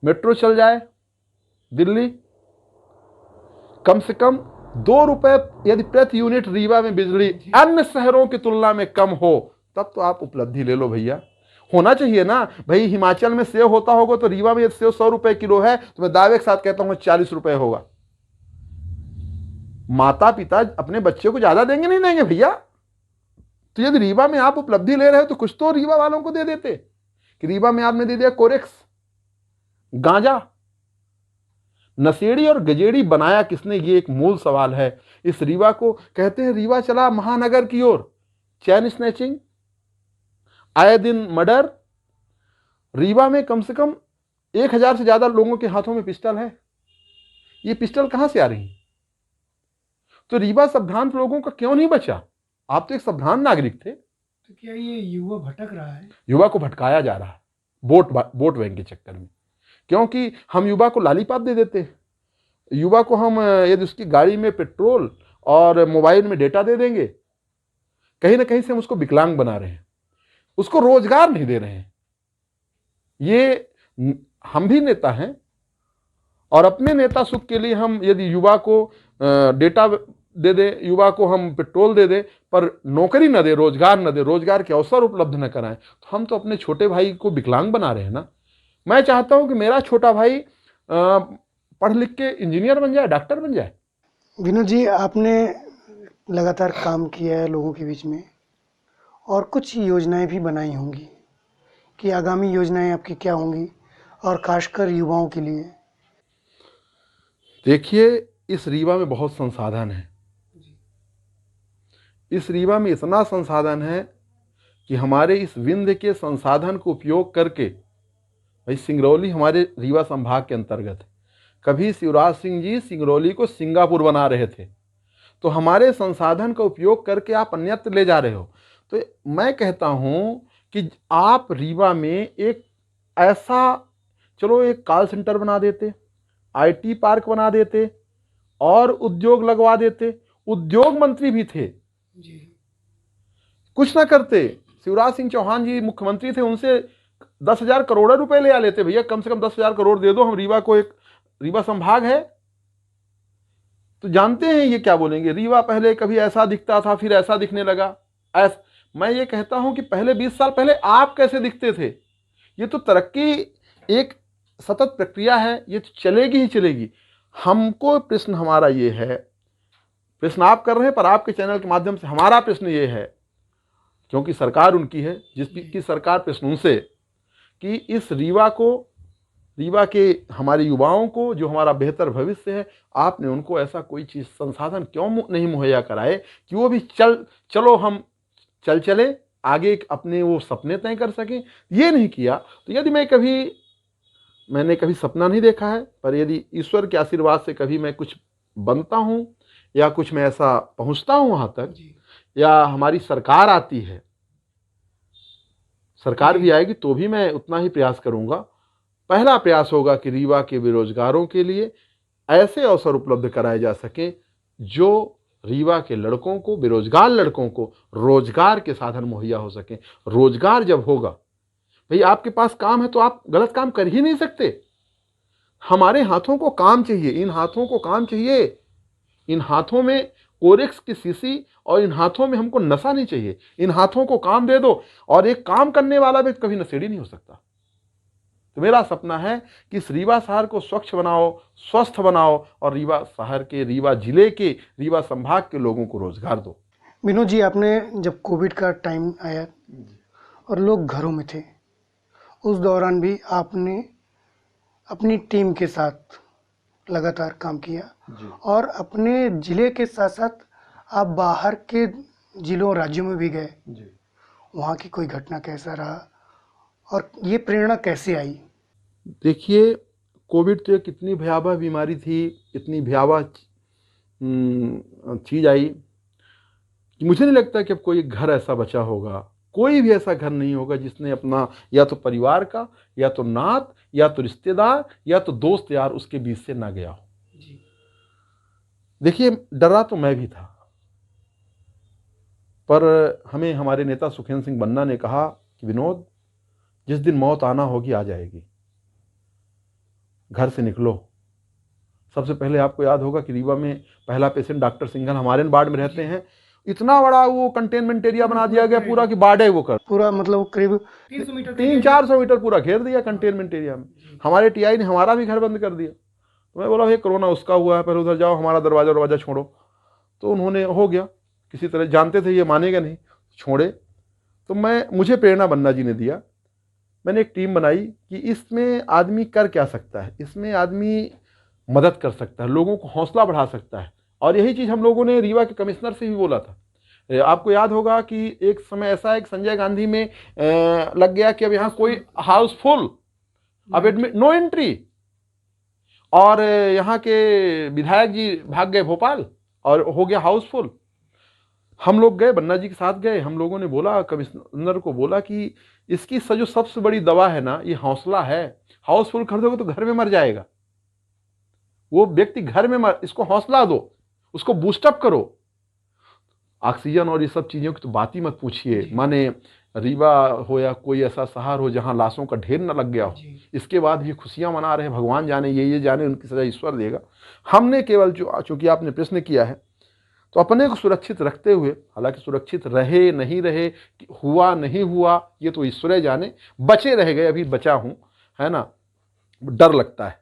मेट्रो चल जाए दिल्ली। कम से कम 2 रुपए यदि प्रति यूनिट रीवा में बिजली अन्य शहरों की तुलना में कम हो, तब तो आप उपलब्धि ले लो भैया। होना चाहिए ना भाई। हिमाचल में सेव होता होगा तो रीवा में सेव 100 रुपए किलो है, तो मैं दावे के साथ कहता हूं 40 रुपए होगा। माता पिता अपने बच्चे को ज्यादा देंगे नहीं देंगे भैया? तो यदि रीवा में आप उपलब्धि ले रहे हो तो कुछ तो रीवा वालों को दे देते कि रीवा में आपने दे दिया कोरेक्स, गांजा। नशेड़ी और गजेड़ी बनाया किसने, ये एक मूल सवाल है। इस रीवा को कहते हैं रीवा चला महानगर की ओर, चैन स्नैचिंग, आए दिन मर्डर। रीवा में कम से कम 1000 से ज्यादा लोगों के हाथों में पिस्टल है। ये पिस्टल कहां से आ रही? तो रीवा सावधान लोगों का क्यों नहीं बचा? आप तो एक सावधान नागरिक थे। तो क्या ये युवा भटक रहा है? युवा को भटकाया जा रहा है वोट बैंक के चक्कर में, क्योंकि हम युवा को लालीपाप दे देते हैं। युवा को हम यदि उसकी गाड़ी में पेट्रोल और मोबाइल में डेटा दे देंगे, कहीं ना कहीं से हम उसको विकलांग बना रहे हैं, उसको रोजगार नहीं दे रहे हैं। ये हम भी नेता हैं और अपने नेता सुख के लिए हम यदि युवा को डेटा दे दे, युवा को हम पेट्रोल दे दे, पर नौकरी न दे, रोजगार न दे, रोजगार के अवसर उपलब्ध न कराएं, तो हम तो अपने छोटे भाई को विकलांग बना रहे हैं ना। मैं चाहता हूं कि मेरा छोटा भाई पढ़ लिख के इंजीनियर बन जाए, डॉक्टर बन जाए। विनोद जी, आपने लगातार काम किया है लोगों के बीच में और कुछ योजनाएं भी बनाई होंगी, कि आगामी योजनाएं आपकी क्या होंगी और खासकर युवाओं के लिए? देखिए, इस रीवा में बहुत संसाधन है। इस रीवा में इतना संसाधन है कि हमारे इस विंध्य के संसाधन को उपयोग करके, भाई सिंगरौली हमारे रीवा संभाग के अंतर्गत है, कभी शिवराज सिंह जी सिंगरौली को सिंगापुर बना रहे थे, तो हमारे संसाधन का उपयोग करके आप अन्यत्र ले जा रहे हो। तो मैं कहता हूं कि आप रीवा में एक ऐसा, चलो एक कॉल सेंटर बना देते, आईटी पार्क बना देते और उद्योग लगवा देते। उद्योग मंत्री भी थे जी। कुछ ना करते। शिवराज सिंह चौहान जी मुख्यमंत्री थे, उनसे 10,000 करोड़ रुपए ले आ लेते, भैया कम से कम 10,000 करोड़ दे दो, हम रीवा को, एक रीवा संभाग है। तो जानते हैं ये क्या बोलेंगे, रीवा पहले कभी ऐसा दिखता था फिर ऐसा दिखने लगा। मैं ये कहता हूं कि पहले 20 साल पहले आप कैसे दिखते थे। ये तो तरक्की एक सतत प्रक्रिया है, ये तो चलेगी ही चलेगी। हमको प्रश्न हमारा ये है, प्रश्न आप कर रहे हैं पर आपके चैनल के माध्यम से हमारा प्रश्न ये है, क्योंकि सरकार उनकी है, जिसकी सरकार प्रश्न उनसे, कि इस रीवा को, रीवा के हमारे युवाओं को जो हमारा बेहतर भविष्य है, आपने उनको ऐसा कोई चीज़ संसाधन क्यों नहीं मुहैया कराए कि वो भी चलो हम चले आगे अपने वो सपने तय कर सकें। ये नहीं किया। तो यदि मैंने कभी सपना नहीं देखा है, पर यदि ईश्वर के आशीर्वाद से कभी मैं कुछ बनता हूं या कुछ मैं ऐसा पहुंचता हूं वहां तक, या हमारी सरकार आती है, सरकार भी आएगी तो भी मैं उतना ही प्रयास करूंगा। पहला प्रयास होगा कि रीवा के बेरोजगारों के लिए ऐसे अवसर उपलब्ध कराए जा सकें जो रीवा के लड़कों को, बेरोजगार लड़कों को रोजगार के साधन मुहैया हो सकें। रोजगार जब होगा, भाई आपके पास काम है तो आप गलत काम कर ही नहीं सकते। हमारे हाथों को काम चाहिए, इन हाथों को काम चाहिए, इन हाथों में कोरेक्स की शीशी और इन हाथों में हमको नशा नहीं चाहिए। इन हाथों को काम दे दो, और एक काम करने वाला व्यक्ति कभी नशेड़ी नहीं हो सकता। तो मेरा सपना है कि इस रीवा शहर को स्वच्छ बनाओ, स्वस्थ बनाओ, और रीवा शहर के, रीवा जिले के, रीवा संभाग के लोगों को रोजगार दो। विनोद जी, आपने जब कोविड का टाइम आया और लोग घरों में थे, उस दौरान भी आपने अपनी टीम के साथ लगातार काम किया और अपने ज़िले के साथ साथ आप बाहर के ज़िलों राज्यों में भी गए। वहाँ की कोई घटना कैसा रहा और ये प्रेरणा कैसे आई? देखिए, कोविड तो एक इतनी भयावह बीमारी थी, इतनी भयावह चीज़ आई कि मुझे नहीं लगता कि अब कोई घर ऐसा बचा होगा, कोई भी ऐसा घर नहीं होगा जिसने अपना या तो परिवार का, या तो नात, या तो रिश्तेदार, या तो दोस्त यार उसके बीच से ना गया हो। देखिए, डरा तो मैं भी था, पर हमें हमारे नेता सुखेंद्र सिंह बन्ना ने कहा कि विनोद, जिस दिन मौत आना होगी आ जाएगी, घर से निकलो। सबसे पहले आपको याद होगा कि रीवा में पहला पेशेंट डॉक्टर सिंघल हमारे वार्ड में रहते हैं, इतना बड़ा वो कंटेनमेंट एरिया बना दिया गया पूरा कि बाढ़ है वो कर पूरा, मतलब करीब 300-400 मीटर पूरा घेर दिया कंटेनमेंट एरिया में। हमारे टीआई ने हमारा भी घर बंद कर दिया। तो मैं बोला भाई कोरोना उसका हुआ है, पहले उधर जाओ, हमारा दरवाजा छोड़ो। तो उन्होंने, हो गया किसी तरह, जानते थे ये मानेगा नहीं, छोड़े। तो मुझे प्रेरणा बन्ना जी ने दिया। मैंने एक टीम बनाई कि इसमें आदमी कर क्या सकता है, इसमें आदमी मदद कर सकता है, लोगों को हौसला बढ़ा सकता है। और यही चीज़ हम लोगों ने रीवा के कमिश्नर से भी बोला था। आपको याद होगा कि एक समय ऐसा एक संजय गांधी में लग गया कि अब यहाँ कोई हाउसफुल, अब एडमिट, नो एंट्री, और यहाँ के विधायक जी भाग गए भोपाल और हो गया हाउसफुल। हम लोग गए, बन्ना जी के साथ गए, हम लोगों ने बोला, कमिश्नर को बोला कि इसकी जो सबसे बड़ी दवा है ना, ये हौसला है। हाउसफुल कर दोगे तो घर में मर जाएगा वो व्यक्ति, घर में इसको हौसला दो, उसको बूस्टअप करो। ऑक्सीजन और ये सब चीज़ों की तो बात ही मत पूछिए। माने रीवा हो या कोई ऐसा शहर हो जहां लाशों का ढेर न लग गया हो, इसके बाद भी खुशियां मना रहे हैं। भगवान जाने, ये जाने, उनकी सजा ईश्वर देगा। हमने केवल चूंकि आपने प्रश्न किया है, तो अपने को सुरक्षित रखते हुए, हालांकि सुरक्षित रहे नहीं रहे, हुआ नहीं हुआ, ये तो ईश्वर जाने, बचे रह गए, अभी बचा हूं, है ना। डर लगता है,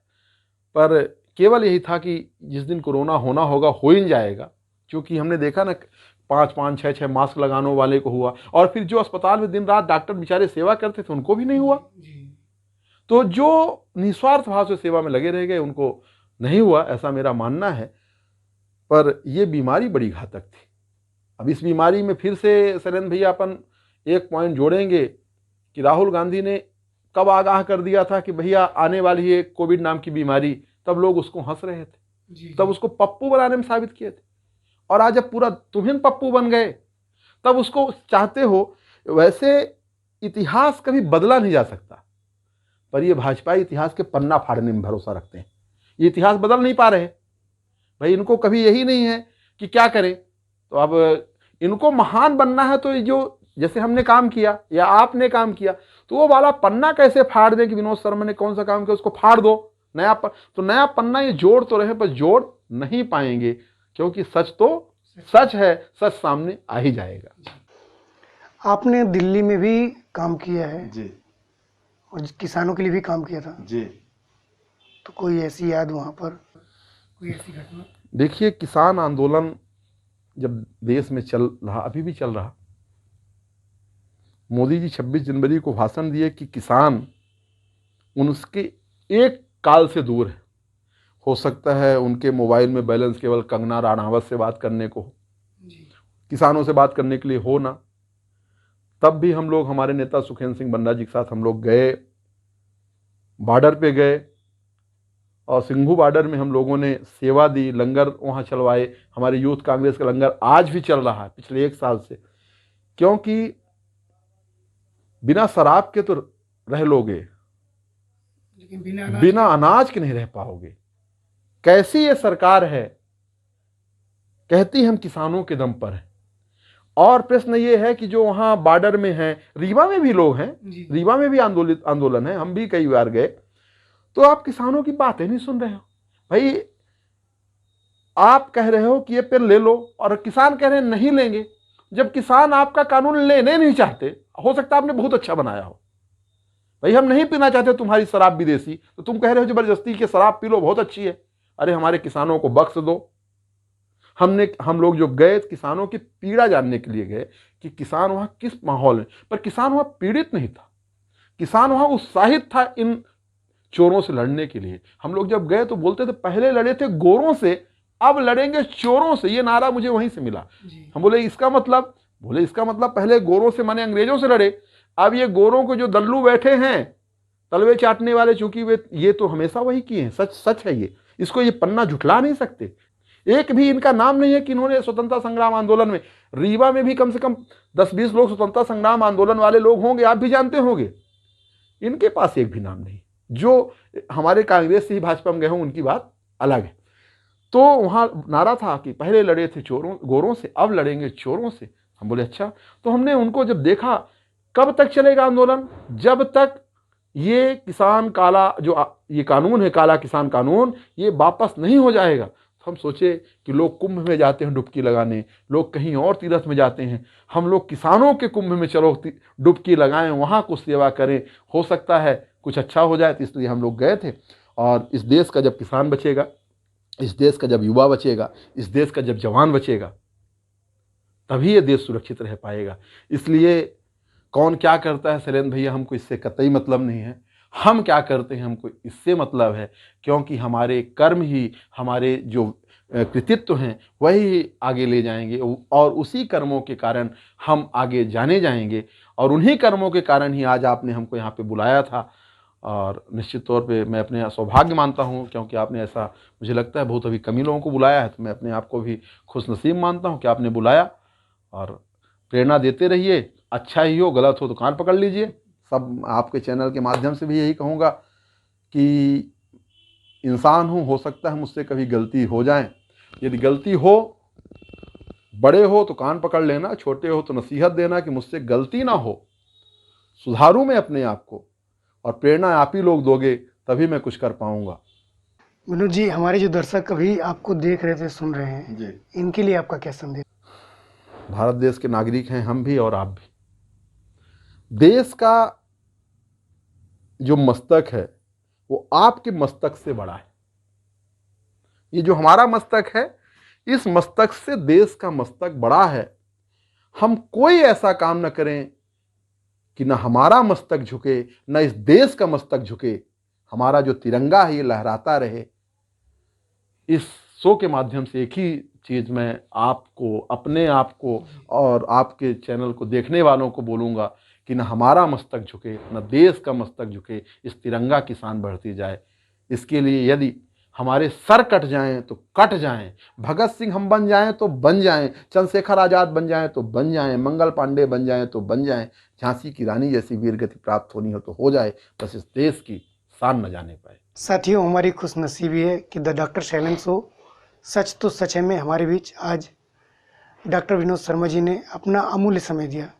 पर केवल यही था कि जिस दिन कोरोना होना होगा हो ही जाएगा। क्योंकि हमने देखा ना, 5-5, 6-6 मास्क लगाने वाले को हुआ, और फिर जो अस्पताल में दिन रात डॉक्टर बेचारे सेवा करते थे उनको भी नहीं हुआ। तो जो निस्वार्थ भाव से सेवा में लगे रह गए उनको नहीं हुआ, ऐसा मेरा मानना है। पर यह बीमारी बड़ी घातक थी, अब इस बीमारी में फिर से शैलेंद्र भैया अपन एक पॉइंट जोड़ेंगे कि राहुल गांधी ने कब आगाह कर दिया था कि भैया आने वाली है कोविड नाम की बीमारी, तब लोग उसको हंस रहे थे, तब उसको पप्पू बनाने में साबित किए थे। और आज जब पूरा तुहिन पप्पू बन गए तब उसको चाहते हो। वैसे इतिहास कभी बदला नहीं जा सकता, पर ये भाजपा इतिहास के पन्ना फाड़ने में भरोसा रखते हैं। ये इतिहास बदल नहीं पा रहे भाई, इनको कभी यही नहीं है कि क्या करें। तो अब इनको महान बनना है तो जो जैसे हमने काम किया या आपने काम किया, तो वो वाला पन्ना कैसे फाड़ दें कि विनोद शर्मा ने कौन सा काम किया उसको फाड़ दो, तो नया पन्ना ये जोड़ तो रहे पर जोड़ नहीं पाएंगे, क्योंकि सच तो सच है, सच सामने आ ही जाएगा। आपने दिल्ली में भी काम किया है जी और किसानों के लिए भी काम किया था जी। तो कोई ऐसी याद वहाँ पर, कोई ऐसी घटना? देखिए, किसान आंदोलन जब देश में चल रहा, अभी भी चल रहा, मोदी जी 26 जनवरी को भाषण दिए कि किसान उनके एक काल से दूर है। हो सकता है उनके मोबाइल में बैलेंस केवल कंगना राणावत से बात करने को, किसानों से बात करने के लिए हो ना। तब भी हम लोग, हमारे नेता सुखेंद्र सिंह बंडा जी के साथ हम लोग गए, बॉर्डर पे गए और सिंघू बॉर्डर में हम लोगों ने सेवा दी, लंगर वहाँ चलवाए। हमारे यूथ कांग्रेस का लंगर आज भी चल रहा है पिछले 1 साल से, क्योंकि बिना शराब के तो रह लोगे, लेकिन बिना अनाज के नहीं रह पाओगे। कैसी ये सरकार है, कहती हम किसानों के दम पर है। और प्रश्न ये है कि जो वहां बॉर्डर में है, रीवा में भी लोग हैं, रीवा में भी आंदोलन है, हम भी कई बार गए, तो आप किसानों की बातें नहीं सुन रहे हो भाई। आप कह रहे हो कि ये पेड़ ले लो और किसान कह रहे हैं नहीं लेंगे। जब किसान आपका कानून लेने नहीं चाहते, हो सकता है आपने बहुत अच्छा बनाया हो, भाई हम नहीं पीना चाहते तुम्हारी शराब विदेशी, तो तुम कह रहे हो जबरदस्ती कि शराब पी लो, बहुत अच्छी है। अरे हमारे किसानों को बख्श दो। हम लोग जो गए किसानों की पीड़ा जानने के लिए गए कि किसान वहां किस माहौल में, पर किसान वहां पीड़ित नहीं था, किसान वहां उत्साहित था इन चोरों से लड़ने के लिए। हम लोग जब गए तो बोलते थे पहले लड़े थे गोरों से, अब लड़ेंगे चोरों से। ये नारा मुझे वहीं से मिला। हम बोले इसका मतलब, बोले इसका मतलब पहले गोरों से माने अंग्रेजों से लड़े, अब ये गोरों को जो दल्लू बैठे हैं तलवे चाटने वाले, चूंकि वे ये तो हमेशा वही किए हैं, सच सच है ये, इसको ये पन्ना झुठला नहीं सकते। एक भी इनका नाम नहीं है कि इन्होंने स्वतंत्रता संग्राम आंदोलन में, रीवा में भी कम से कम 10-20 लोग स्वतंत्रता संग्राम आंदोलन वाले लोग होंगे, आप भी जानते होंगे, इनके पास एक भी नाम नहीं। जो हमारे कांग्रेस से ही भाजपा में गए हों उनकी बात अलग है। तो वहां नारा था कि पहले लड़े थे गोरों से, अब लड़ेंगे चोरों से। हम बोले अच्छा। तो हमने उनको जब देखा, कब तक चलेगा आंदोलन? जब तक ये किसान काला, जो ये कानून है काला किसान कानून, ये वापस नहीं हो जाएगा। हम सोचे कि लोग कुंभ में जाते हैं डुबकी लगाने, लोग कहीं और तीर्थ में जाते हैं, हम लोग किसानों के कुंभ में चलो डुबकी लगाएं, वहां कुछ सेवा करें, हो सकता है कुछ अच्छा हो जाए। तो इसलिए हम लोग गए थे। और इस देश का जब किसान बचेगा, इस देश का जब युवा बचेगा, इस देश का जब जवान बचेगा, तभी ये देश सुरक्षित रह पाएगा। इसलिए कौन क्या करता है शैलेंद्र भैया, हमको इससे कतई मतलब नहीं है। हम क्या करते हैं हमको इससे मतलब है, क्योंकि हमारे कर्म ही, हमारे जो कृतित्व हैं वही आगे ले जाएंगे, और उसी कर्मों के कारण हम आगे जाने जाएंगे। और उन्हीं कर्मों के कारण ही आज आपने हमको यहाँ पे बुलाया था। और निश्चित तौर पे मैं अपने सौभाग्य मानता हूँ, क्योंकि आपने ऐसा, मुझे लगता है बहुत अभी कम ही लोगों को बुलाया है, तो मैं अपने आप को भी खुशनसीब मानता हूँ कि आपने बुलाया। और प्रेरणा देते रहिए, अच्छा ही हो गलत हो तो कान पकड़ लीजिए। सब आपके चैनल के माध्यम से भी यही कहूँगा कि इंसान हूँ, हो सकता है मुझसे कभी गलती हो जाए। यदि गलती हो, बड़े हो तो कान पकड़ लेना, छोटे हो तो नसीहत देना कि मुझसे गलती ना हो, सुधारूँ मैं अपने आप को, और प्रेरणा आप ही लोग दोगे तभी मैं कुछ कर पाऊँगा। विनोद जी, हमारे जो दर्शक अभी आपको देख रहे थे, सुन रहे हैं जी, इनके लिए आपका क्या संदेश? भारत देश के नागरिक हैं हम भी और आप भी। देश का जो मस्तक है वो आपके मस्तक से बड़ा है। ये जो हमारा मस्तक है, इस मस्तक से देश का मस्तक बड़ा है। हम कोई ऐसा काम न करें कि न हमारा मस्तक झुके, न इस देश का मस्तक झुके। हमारा जो तिरंगा है ये लहराता रहे। इस शो के माध्यम से एक ही चीज़ मैं आपको, अपने आप को और आपके चैनल को देखने वालों को बोलूँगा कि न हमारा मस्तक झुके, न देश का मस्तक झुके, इस तिरंगा की शान बढ़ती जाए। इसके लिए यदि हमारे सर कट जाएं तो कट जाएं, भगत सिंह हम बन जाएं तो बन जाएं, चंद्रशेखर आज़ाद बन जाएं तो बन जाएं, मंगल पांडे बन जाएं तो बन जाएं, झांसी की रानी जैसी वीरगति प्राप्त होनी हो तो हो जाए, बस इस देश की शान न जाने पाए। साथियों, हमारी खुशनसीबी है कि द डॉक्टर साइलेंट शो सच तो सच है में हमारे बीच आज डॉक्टर विनोद शर्मा जी ने अपना अमूल्य समय दिया।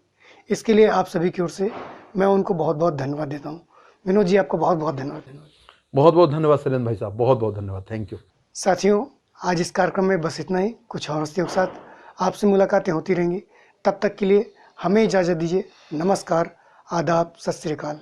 इसके लिए आप सभी की ओर से मैं उनको बहुत बहुत धन्यवाद देता हूँ। विनोद जी, आपको बहुत बहुत धन्यवाद। बहुत बहुत धन्यवाद शैलेंद्र भाई साहब, बहुत बहुत धन्यवाद, थैंक यू। साथियों, आज इस कार्यक्रम में बस इतना ही। कुछ और हस्तियों के साथ आपसे मुलाकातें होती रहेंगी। तब तक के लिए हमें इजाज़त दीजिए। नमस्कार, आदाब, सत श्री अकाल।